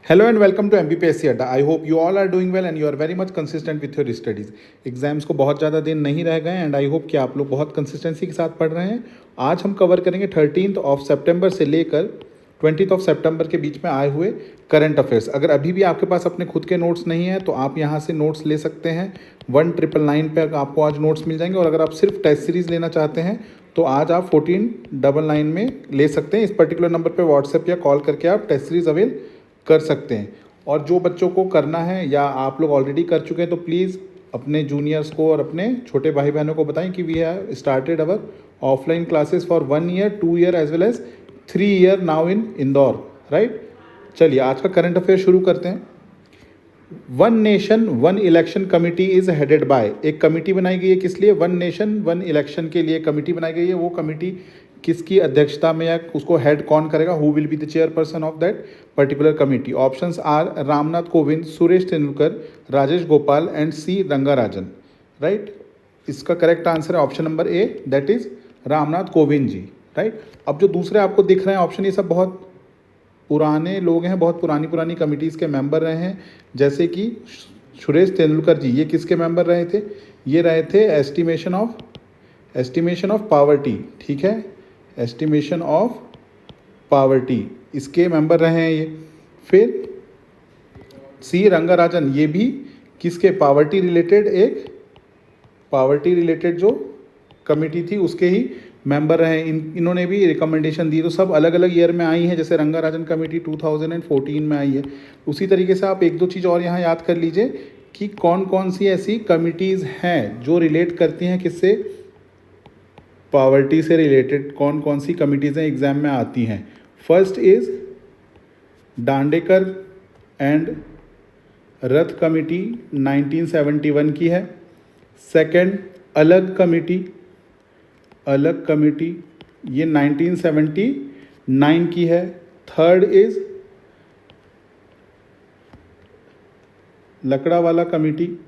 Hello and welcome to MBPSC Adda. I hope you all are doing well and you are very much consistent with your studies. Exams को बहुत ज़्यादा दिन नहीं रह गए and I hope कि आप लोग बहुत कंसिस्टेंसी के साथ पढ़ रहे हैं. आज हम कवर करेंगे 13 सितंबर से लेकर 20 सितंबर के बीच में आए हुए करंट अफेयर्स. अगर अभी भी आपके पास अपने खुद के नोट्स नहीं हैं तो आप यहाँ से नोट्स ले सकते हैं. 1999 पे आपको आज नोट्स मिल जाएंगे और अगर आप सिर्फ टेस्ट सीरीज़ लेना चाहते हैं तो आज आप 1499 में ले सकते हैं. इस पर्टिकुलर नंबर पे व्हाट्सएप या कॉल करके आप टेस्ट सीरीज़ अवेल कर सकते हैं. और जो बच्चों को करना है या आप लोग ऑलरेडी कर चुके हैं तो प्लीज़ अपने जूनियर्स को और अपने छोटे भाई बहनों को बताएं कि we have started our offline classes for 1 year 2 year as well as 3 year now in Indore. Right, चलिए आज का करंट अफेयर शुरू करते हैं. One nation one election committee is headed by. एक कमेटी बनाई गई है किस लिए? वन नेशन वन इलेक्शन के लिए कमेटी बनाई गई है. वो कमेटी किसकी अध्यक्षता में या उसको हेड कौन करेगा? Who will be the chairperson of that particular committee? Options are Ramnath Kovind, Suresh Tendulkar, Rajesh Gopal and C Rangarajan. Right, इसका करेक्ट आंसर है option number A, that is Ramnath Kovind ji. Right, अब जो दूसरे आपको दिख रहे हैं ऑप्शन, ये सब बहुत पुराने लोग हैं, बहुत पुरानी पुरानी कमिटीज़ के मेंबर रहे हैं. जैसे कि सुरेश तेंदुलकर जी, ये किसके मेंबर रहे थे? ये रहे थे एस्टिमेशन ऑफ पावर्टी. ठीक है, एस्टिमेशन ऑफ पावर्टी इसके मेंबर रहे हैं ये. फिर सी रंगाराजन, ये भी किसके? पावर्टी रिलेटेड जो कमेटी थी उसके ही मेंबर रहे. इन्होंने भी रिकमेंडेशन दी. तो सब अलग अलग ईयर में आई हैं. जैसे रंगाराजन कमेटी 2014 में आई है. उसी तरीके से आप एक दो चीज़ और यहाँ याद कर लीजिए कि कौन कौन सी ऐसी कमिटीज़ हैं जो रिलेट करती हैं किससे? पावर्टी से रिलेटेड. कौन कौन सी कमिटीज़ हैं एग्ज़ाम में आती हैं? First is Dandekar and Rath committee 1971 की है. सेकंड अलग कमेटी ये 1979 की है. थर्ड इज़ लकड़ावाला कमेटी,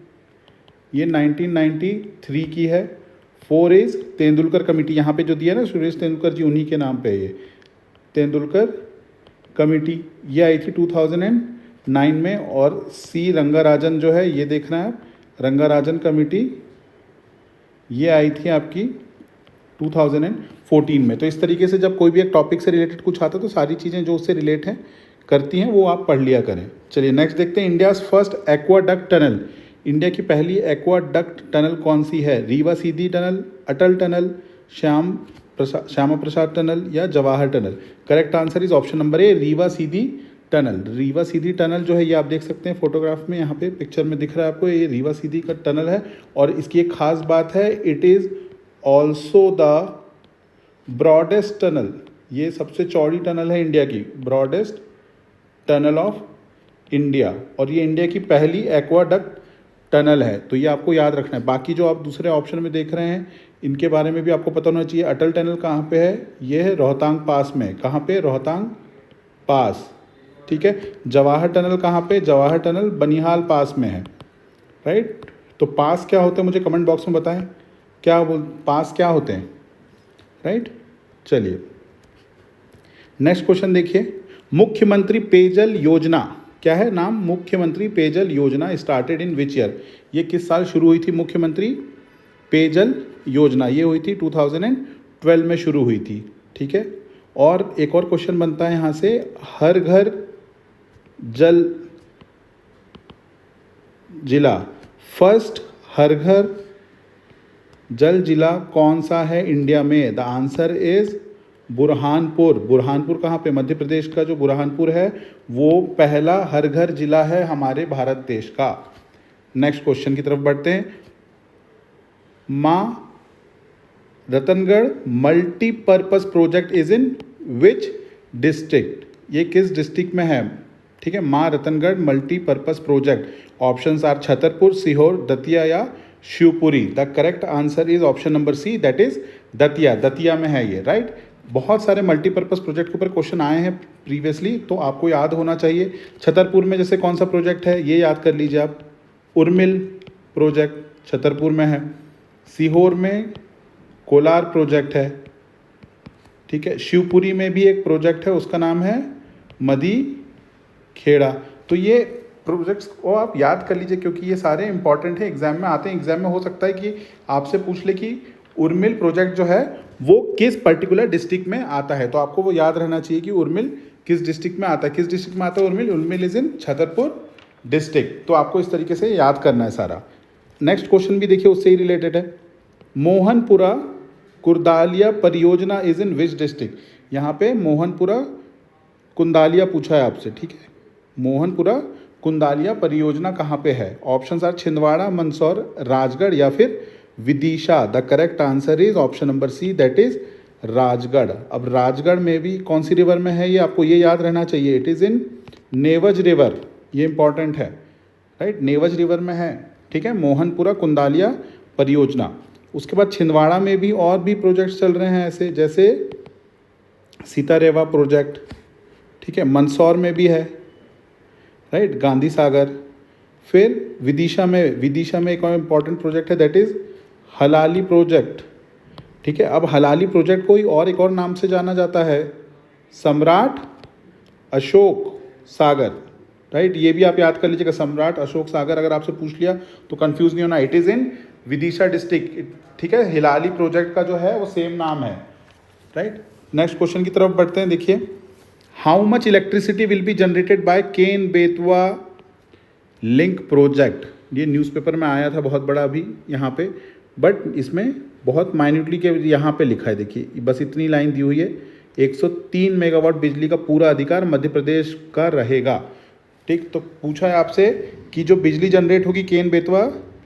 ये 1993 की है. 4 इज़ तेंदुलकर कमेटी, यहाँ पे जो दिया ना सुरेश तेंदुलकर जी, उन्हीं के नाम पे है ये तेंदुलकर कमेटी. ये आई थी 2009 में. और सी रंगाराजन जो है, ये देखना है रंगाराजन कमेटी, ये आई थी आपकी 2014 में. तो इस तरीके से जब कोई भी एक टॉपिक से रिलेटेड कुछ आता है तो सारी चीज़ें जो उससे रिलेट हैं करती हैं वो आप पढ़ लिया करें. चलिए नेक्स्ट देखते हैं. India's first aqueduct tunnel. India की पहली एक्वाडक्ट टनल कौन सी है? रीवा सीधी टनल, अटल टनल, श्यामा प्रसाद टनल या Jawahar tunnel? Correct answer is option number A, Rewa Sidhi tunnel. Rewa Sidhi tunnel जो है ये आप देख सकते हैं फोटोग्राफ में, यहाँ पे पिक्चर में दिख रहा है आपको, ये रीवा सीधी का टनल है. और इसकी एक खास बात है, it is also the broadest tunnel. ये सबसे चौड़ी टनल है इंडिया की, ब्रॉडेस्ट टनल ऑफ इंडिया. और ये इंडिया की पहली एक्वाडक्ट टनल है. तो ये आपको याद रखना है. बाकी जो आप दूसरे ऑप्शन में देख रहे हैं इनके बारे में भी आपको पता होना चाहिए. अटल टनल कहाँ पे है? ये है रोहतांग पास में. कहाँ पे? रोहतांग पास. ठीक है. जवाहर टनल कहाँ पे? जवाहर टनल बनिहाल पास में है. राइट, तो पास क्या होते हैं मुझे कमेंट बॉक्स में बताएं. पास क्या होते हैं? राइट, चलिए नेक्स्ट क्वेश्चन देखिए. मुख्यमंत्री पेयजल योजना, क्या है नाम? मुख्यमंत्री पेयजल योजना स्टार्टेड इन विच ईयर? ये किस साल शुरू हुई थी मुख्यमंत्री पेयजल योजना? ये हुई थी 2012 में शुरू हुई थी. ठीक है. और एक और क्वेश्चन बनता है यहाँ से, हर घर जल जिला, फर्स्ट हर घर जल जिला कौन सा है इंडिया में? The answer is Burhanpur. Burhanpur कहाँ पे? मध्य प्रदेश का जो बुरहानपुर है वो पहला हर घर जिला है हमारे भारत देश का. नेक्स्ट क्वेश्चन की तरफ बढ़ते हैं. Maa Ratangarh multipurpose project is in which district? ये किस डिस्ट्रिक्ट में है? ठीक है, Maa Ratangarh multipurpose project. Options are Chhatarpur, Sehore, Datia या Shivpuri. The correct answer is option number C, that is Datia. Datia में है ये. राइट, बहुत सारे मल्टीपर्पज़ प्रोजेक्ट के ऊपर क्वेश्चन आए हैं प्रीवियसली, तो आपको याद होना चाहिए. छतरपुर में जैसे कौन सा प्रोजेक्ट है ये याद कर लीजिए आप. उर्मिल प्रोजेक्ट छतरपुर में है. सीहोर में कोलार प्रोजेक्ट है. ठीक है. शिवपुरी में भी एक प्रोजेक्ट है, उसका नाम है खेड़ा। तो ये प्रोजेक्ट्स को आप याद कर लीजिए क्योंकि ये सारे इंपॉर्टेंट हैं, एग्जाम में आते हैं। एग्जाम में हो सकता है कि आपसे पूछ ले कि उर्मिल प्रोजेक्ट जो है वो किस पर्टिकुलर डिस्ट्रिक्ट में आता है, तो आपको वो याद रहना चाहिए कि उर्मिल किस डिस्ट्रिक्ट में आता है। किस डिस्ट्रिक्ट में आता है Urmil? Urmil is in Chhatarpur district. तो आपको इस तरीके से याद करना है सारा। नेक्स्ट क्वेश्चन भी देखिए उससे ही रिलेटेड है। मोहनपुरा कुर्दालिया परियोजना इज इन विच डिस्ट्रिक्ट। यहाँ पे मोहनपुरा कुंदालिया पूछा है आपसे, ठीक है। मोहनपुरा कुंदालिया परियोजना कहाँ पे है? ऑप्शंस आर छिंदवाड़ा, मंदसौर, राजगढ़ या फिर Vidisha. The correct answer is option number C, that is Rajgarh. अब राजगढ़ में भी कौन सी रिवर में है ये आपको ये याद रहना चाहिए। It is in Newaj river, ये इंपॉर्टेंट है, राइट। नेवज रिवर में है, ठीक है, मोहनपुरा कुंदालिया परियोजना। उसके बाद छिंदवाड़ा में भी और भी प्रोजेक्ट्स चल रहे हैं ऐसे, जैसे सीतारेवा प्रोजेक्ट, ठीक है। मंदसौर में भी है, राइट, गांधी सागर। फिर विदिशा में एक और इम्पॉर्टेंट प्रोजेक्ट है, दैट इज़ हलाली प्रोजेक्ट, ठीक है। अब हलाली प्रोजेक्ट को एक और नाम से जाना जाता है, सम्राट अशोक सागर, राइट। ये भी आप याद कर लीजिएगा, सम्राट अशोक सागर। अगर आपसे पूछ लिया तो कंफ्यूज नहीं होना। It is in Vidisha district, ठीक है। हिलाली प्रोजेक्ट का जो है वो सेम नाम है, राइट। नेक्स्ट क्वेश्चन की तरफ बढ़ते हैं। देखिए, how much electricity will be generated by Ken Betwa link project. ये न्यूज़पेपर में आया था बहुत बड़ा अभी यहाँ पे, बट इसमें बहुत माइन्यूटली के यहाँ पे लिखा है, देखिए बस इतनी लाइन दी हुई है। 103 मेगावाट बिजली का पूरा अधिकार मध्य प्रदेश का रहेगा, ठीक। तो पूछा है आपसे कि जो बिजली जनरेट होगी केन बेतवा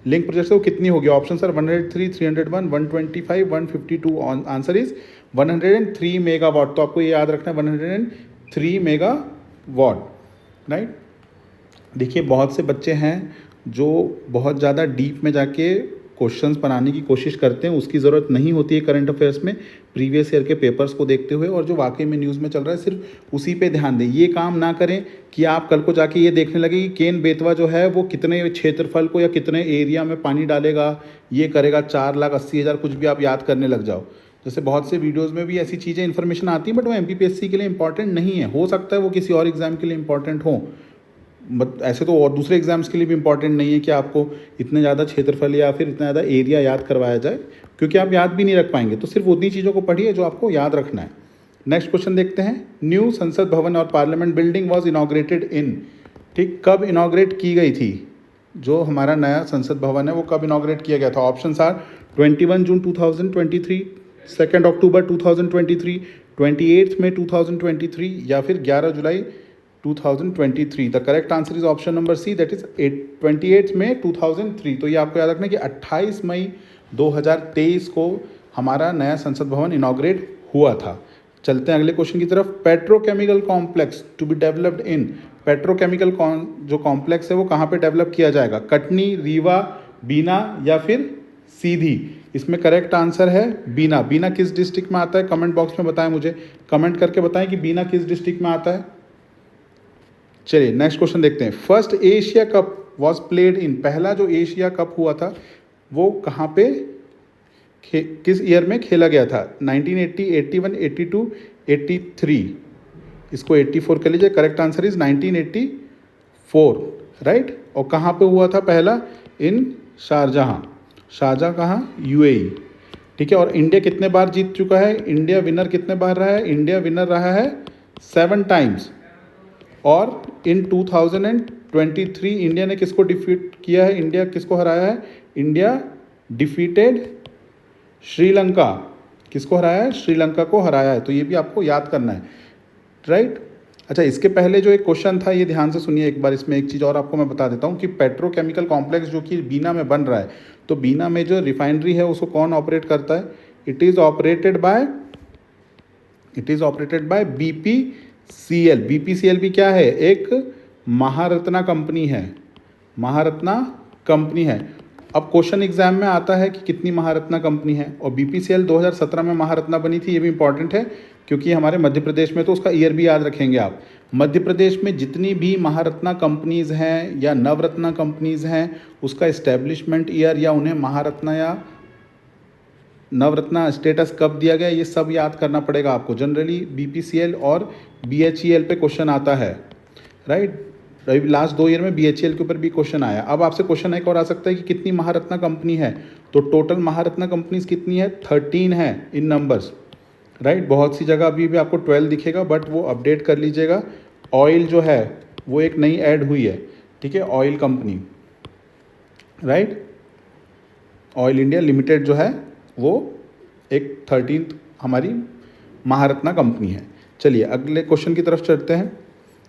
लिंक प्रोजेक्ट से वो कितनी होगी। Option sir 103, 301, 125, 152। Answer is 103 megawatt. तो आपको ये याद रखना है 103 मेगावाट, राइट। देखिए बहुत से बच्चे हैं जो बहुत ज़्यादा डीप में जाके क्वेश्चंस बनाने की कोशिश करते हैं, उसकी ज़रूरत नहीं होती है करंट अफेयर्स में। प्रीवियस ईयर के पेपर्स को देखते हुए और जो वाकई में न्यूज़ में चल रहा है सिर्फ उसी पे ध्यान दें। ये काम ना करें कि आप कल को जाके ये देखने लगे कि केन बेतवा जो है वो कितने क्षेत्रफल को या कितने एरिया में पानी डालेगा, ये करेगा 4,80,000, कुछ भी आप याद करने लग जाओ। जैसे बहुत से वीडियोज़ में भी ऐसी चीज़ें इन्फॉर्मेशन आती है, बट वो MPPSC के लिए इंपॉर्टेंट नहीं है। हो सकता है वो किसी और एग्ज़ाम के लिए इंपॉर्टेंट हो, बट ऐसे तो और दूसरे एग्जाम्स के लिए भी इंपॉर्टेंट नहीं है कि आपको इतने ज़्यादा क्षेत्रफल या फिर इतना ज़्यादा एरिया याद करवाया जाए, क्योंकि आप याद भी नहीं रख पाएंगे। तो सिर्फ उतनी चीज़ों को पढ़िए जो आपको याद रखना है। नेक्स्ट क्वेश्चन देखते हैं। न्यू संसद भवन और parliament building was inaugurated in, ठीक, कब इनाग्रेट की गई थी? जो हमारा नया संसद भवन है वो कब इनाग्रेट किया गया था? ऑप्शन आर 21 जून 2023, 2 अक्टूबर 2023, 28 मई 2023 या फिर 11 जुलाई 2023। The correct answer is option number C, that is 28 May 2003। तो ये आपको याद रखना है कि 28 मई 2023 को हमारा नया संसद भवन इनाग्रेट हुआ था। चलते हैं अगले क्वेश्चन की तरफ। Petrochemical complex to be developed in, petrochemical जो कॉम्प्लेक्स है वो कहाँ पे डेवलप किया जाएगा? कटनी, रीवा, बीना या फिर सीधी। इसमें करेक्ट आंसर है बीना। बीना किस डिस्ट्रिक्ट में आता है? कमेंट बॉक्स में बताएं, मुझे कमेंट करके बताएं कि बीना किस डिस्ट्रिक्ट में आता है। चलिए नेक्स्ट क्वेश्चन देखते हैं। First Asia cup was played in, पहला जो एशिया कप हुआ था वो कहाँ पे किस ईयर में खेला गया था? 1980, 81, 82, 83। इसको 84 कर लीजिए। Correct answer is 1984, right. और कहाँ पे हुआ था पहला? इन शारजहाँ। शारजहाँ कहाँ? UAE, ठीक है। और इंडिया कितने बार जीत चुका है? इंडिया विनर कितने बार रहा है? इंडिया विनर रहा है 7 टाइम्स। और इन 2023 इंडिया ने किसको डिफीट किया है? इंडिया किसको हराया है? India defeated Sri Lanka. किसको हराया है? श्रीलंका को हराया है। तो ये भी आपको याद करना है, राइट। अच्छा, इसके पहले जो एक क्वेश्चन था ये ध्यान से सुनिए एक बार। इसमें एक चीज़ और आपको मैं बता देता हूँ कि पेट्रोकेमिकल कॉम्प्लेक्स जो कि बीना में बन रहा है, तो बीना में जो रिफाइनरी है उसको कौन ऑपरेट करता है? It is operated by BPCL। BPCL भी क्या है? एक महारत्ना कंपनी है, महारत्ना कंपनी है। अब क्वेश्चन एग्जाम में आता है कि कितनी महारत्ना कंपनी है, और BPCL 2017 में महारत्ना बनी थी। ये भी इंपॉर्टेंट है क्योंकि हमारे मध्य प्रदेश में, तो उसका ईयर भी याद रखेंगे आप। मध्य प्रदेश में जितनी भी महारत्ना कंपनीज़ हैं या नवरत्ना कंपनीज़ हैं, उसका इस्टेब्लिशमेंट ईयर या उन्हें महारत्ना या नवरत्ना स्टेटस कब दिया गया, ये सब याद करना पड़ेगा आपको। जनरली BPCL और BHEL पे क्वेश्चन आता है, राइट। अभी लास्ट 2 ईयर में BHEL के ऊपर भी क्वेश्चन आया। अब आपसे क्वेश्चन एक और आ सकता है कि कितनी महारत्ना कंपनी है, तो टोटल महारत्ना कंपनीज कितनी है, 13 है इन नंबर्स, राइट। बहुत सी जगह अभी भी आपको 12 दिखेगा, बट वो अपडेट कर लीजिएगा। ऑयल जो है वो एक नई ऐड हुई है, ठीक है, oil company, right. Oil India limited जो है वो एक 13th हमारी महारत्ना कंपनी है। चलिए अगले क्वेश्चन की तरफ चलते हैं।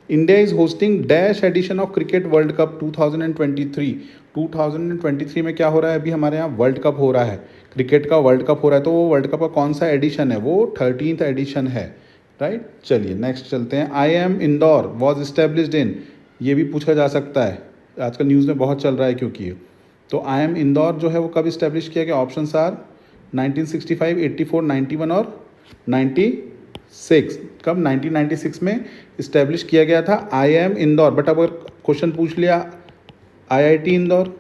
India is hosting dash edition of cricket world cup 2023। 2023 में क्या हो रहा है, अभी हमारे यहाँ वर्ल्ड कप हो रहा है, क्रिकेट का वर्ल्ड कप हो रहा है। तो वो वर्ल्ड कप का कौन सा एडिशन है, वो 13th एडिशन है, राइट। चलिए नेक्स्ट चलते हैं। IIM Indore was established in, ये भी पूछा जा सकता है, आजकल न्यूज़ में बहुत चल रहा है क्योंकि तो IIM इंदौर जो है वो कब इस्टेब्लिश किया गया, ऑप्शन आर 1965, 84, 91 और 96। कब, 1996 में इस्टेब्लिश किया गया था IIM इंदौर। बट अगर क्वेश्चन पूछ लिया IIT इंदौर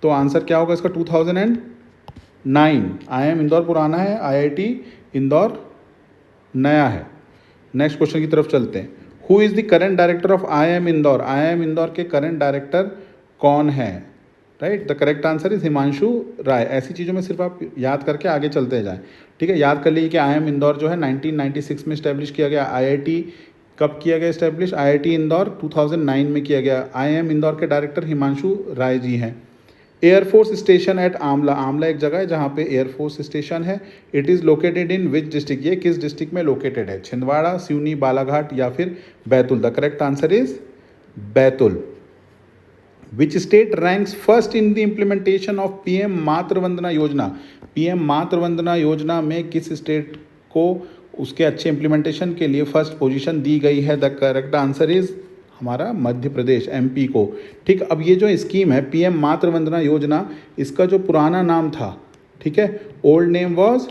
तो आंसर क्या होगा इसका, 2009। IIM इंदौर पुराना है, IIT इंदौर नया है। नेक्स्ट क्वेश्चन की तरफ चलते हैं। Who is the current director of IIM Indore. IIM Indore के करंट डायरेक्टर कौन है, right. The correct answer is Himanshu Rai. ऐसी चीज़ों में सिर्फ आप याद करके आगे चलते जाएं, ठीक है। याद कर लीजिए कि IIM इंदौर जो है 1996 में इस्टेब्लिश किया गया। IIT कब किया गया इस्टेब्लिश, IIT इंदौर 2009 में किया गया। IIM इंदौर के डायरेक्टर हिमांशु राय जी हैं। Air force station at Amla, Amla एक जगह है जहाँ पे एयरफोर्स स्टेशन है। It is located in which district, ये किस डिस्ट्रिक्ट में लोकेटेड है, छिंदवाड़ा, सिवनी, बालाघाट या फिर Betul. The correct answer is Betul. Which state ranks first in the implementation of PM मातृ वंदना योजना। PM मातृ वंदना योजना में किस स्टेट को उसके अच्छे इम्प्लीमेंटेशन के लिए फर्स्ट पोजीशन दी गई है। द करेक्ट आंसर इज हमारा मध्य प्रदेश, MP को, ठीक। अब ये जो स्कीम है PM मातृ वंदना योजना, इसका जो पुराना नाम था, ठीक है, old name was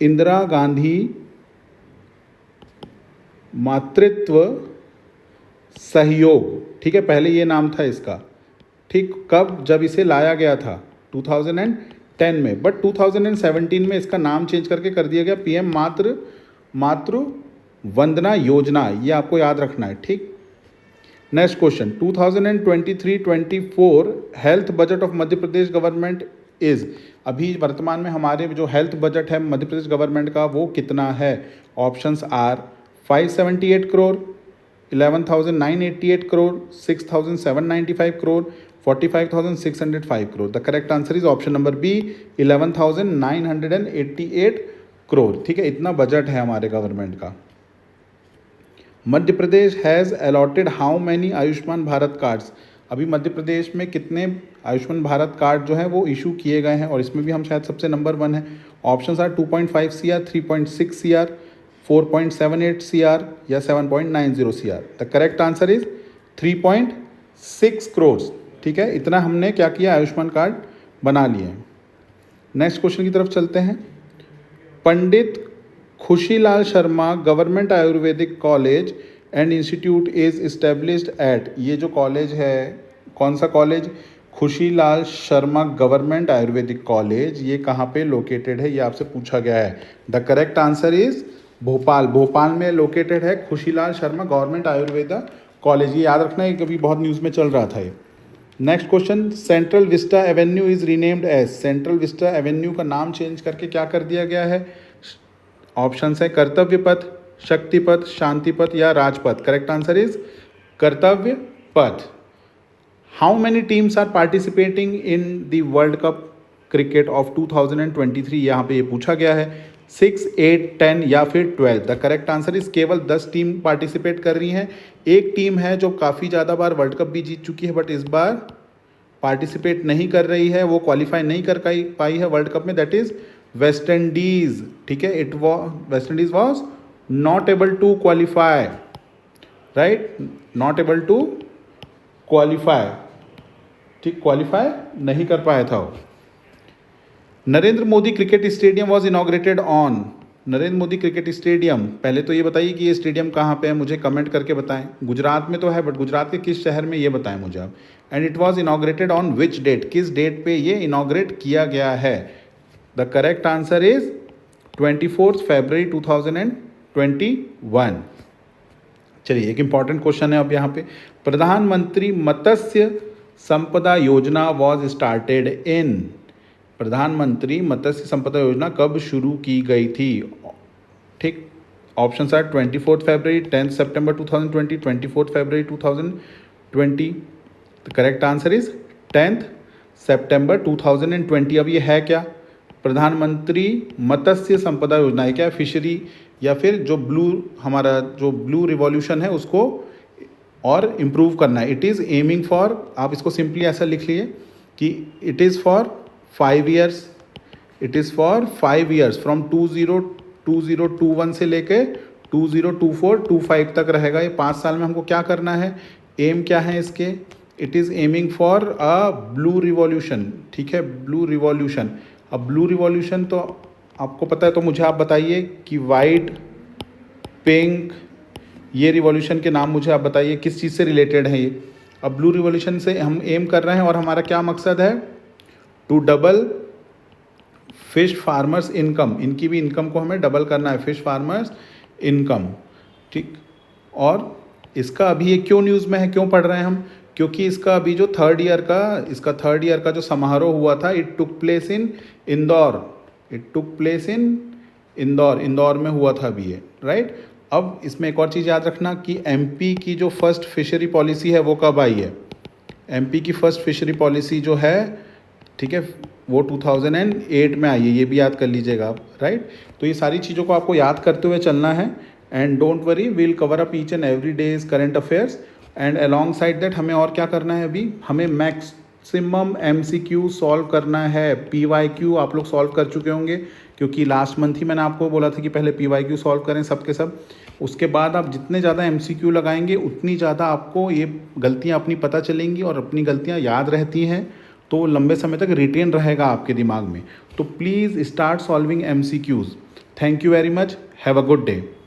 Indira Gandhi मातृत्व सहयोग, ठीक है, पहले ये नाम था इसका, ठीक। कब, जब इसे लाया गया था 2010 में, बट 2017 में इसका नाम चेंज करके कर दिया गया PM मातृ वंदना योजना, ये आपको याद रखना है, ठीक। Next question. 2023-24 health budget of Madhya Pradesh government is, अभी वर्तमान में हमारे जो हेल्थ बजट है मध्य प्रदेश गवर्नमेंट का वो कितना है। Options are 578 crore, 11,988 crore, 6,795 crore, 45,605 crore. The correct answer is option number B, 11,988 crore, ठीक है। इतना बजट है हमारे गवर्नमेंट का। Madhya Pradesh has allotted how many Ayushman Bharat cards, अभी मध्य प्रदेश में कितने आयुष्मान भारत कार्ड जो है वो इशू किए गए हैं, और इसमें भी हम शायद सबसे नंबर 1 है। Options are 2.5 CR, 3.6 CR, 4.78 CR या 7.90 CR। The correct answer is 3.6 crore, ठीक है। इतना हमने क्या किया, आयुष्मान कार्ड बना लिए। नेक्स्ट क्वेश्चन की तरफ चलते हैं। Pandit Khushilal Sharma government ayurvedic college and institute is established at, ये जो कॉलेज है कौन सा college, Khushilal Sharma government ayurvedic college, ये कहाँ पे लोकेटेड है, ये आपसे पूछा गया है। The correct answer is Bhopal, Bhopal में लोकेटेड है खुशीलाल शर्मा गवर्नमेंट आयुर्वेदा कॉलेज, ये याद रखना है, कभी बहुत न्यूज़ में चल रहा था ये। Next question. Central vista avenue is renamed as, central vista avenue का नाम चेंज करके क्या कर दिया गया है। ऑप्शन है कर्तव्य पथ, शक्ति पथ, शांति पथ या Rajpath. Correct answer is Kartavya Path. How many teams are participating in the world cup cricket of 2023, यहाँ पे ये पूछा गया है। 6, 8, 10 या फिर 12। द करेक्ट आंसर इज केवल 10 टीम पार्टिसिपेट कर रही हैं। एक टीम है जो काफ़ी ज़्यादा बार वर्ल्ड कप भी जीत चुकी है, बट इस बार पार्टिसिपेट नहीं कर रही है, वो क्वालिफाई नहीं कर पाई है वर्ल्ड कप में, दैट इज वेस्ट इंडीज, ठीक है। West Indies was not able to qualify, right, not able to qualify, ठीक, क्वालिफाई नहीं कर पाया था वो। Narendra Modi cricket stadium was inaugurated on, Narendra Modi cricket stadium, पहले तो ये बताइए कि ये स्टेडियम कहाँ पे है, मुझे कमेंट करके बताएं। गुजरात में तो है, बट गुजरात के किस शहर में ये बताएं मुझे आप। And it was inaugurated on which date, किस डेट पे ये इनॉग्रेट किया गया है। The correct answer is 24 February 2021। चलिए एक इम्पॉर्टेंट क्वेश्चन है अब यहाँ पे, प्रधानमंत्री मत्स्य संपदा योजना वॉज स्टार्टेड इन, प्रधानमंत्री मत्स्य संपदा योजना कब शुरू की गई थी? ठीक, options are 24 February, 10 September 2020, 24 February 2020। The correct answer is 10 September 2020। अब ये है क्या? प्रधानमंत्री मत्स्य संपदा योजना है क्या? फिशरी या फिर जो हमारा जो ब्लू रिवॉल्यूशन है उसको और इम्प्रूव करना है। इट इज़ एमिंग फॉर, आप इसको सिंपली ऐसा लिख लिए कि it is for 5 years, it is for 5 years from 2021 से लेके 2024-25 तक रहेगा। ये 5 साल में हमको क्या करना है, एम क्या है इसके? It is aiming for a blue revolution. ठीक है, ब्लू रिवॉल्यूशन। अब ब्लू रिवॉल्यूशन तो आपको पता है, तो मुझे आप बताइए कि वाइट, पिंक, ये रिवॉल्यूशन के नाम मुझे आप बताइए किस चीज़ से रिलेटेड है ये। अब ब्लू रिवॉल्यूशन से हम एम कर रहे हैं और हमारा क्या मकसद है? To double fish farmers income, इनकी भी इनकम को हमें डबल करना है, फिश फार्मर्स इनकम। ठीक, और इसका अभी ये क्यों न्यूज़ में है, क्यों पढ़ रहे हैं हम? क्योंकि इसका अभी जो थर्ड ईयर का जो समारोह हुआ था, it took place in Indore, Indore में हुआ था अभी ये, राइट। अब इसमें एक और चीज़ याद रखना कि एमपी की जो फर्स्ट फिशरी पॉलिसी है वो कब आई है? एमपी की फर्स्ट फिशरी पॉलिसी जो है, ठीक है, वो 2008 में आई है, ये भी याद कर लीजिएगा आप, राइट। तो ये सारी चीज़ों को आपको याद करते हुए चलना है, and don't worry, will cover up each and every days current affairs. And along side that हमें और क्या करना है, अभी हमें मैक्सिमम MCQ सॉल्व करना है। PYQ आप लोग सॉल्व कर चुके होंगे, क्योंकि लास्ट मंथ ही मैंने आपको बोला था कि पहले PYQ सॉल्व करें सबके सब। उसके बाद आप जितने ज़्यादा MCQ लगाएंगे उतनी ज़्यादा आपको ये गलतियाँ अपनी पता चलेंगी, और अपनी गलतियाँ याद रहती हैं तो लंबे समय तक रिटेन रहेगा आपके दिमाग में। तो please start solving MCQs। Thank you very much, have a good day.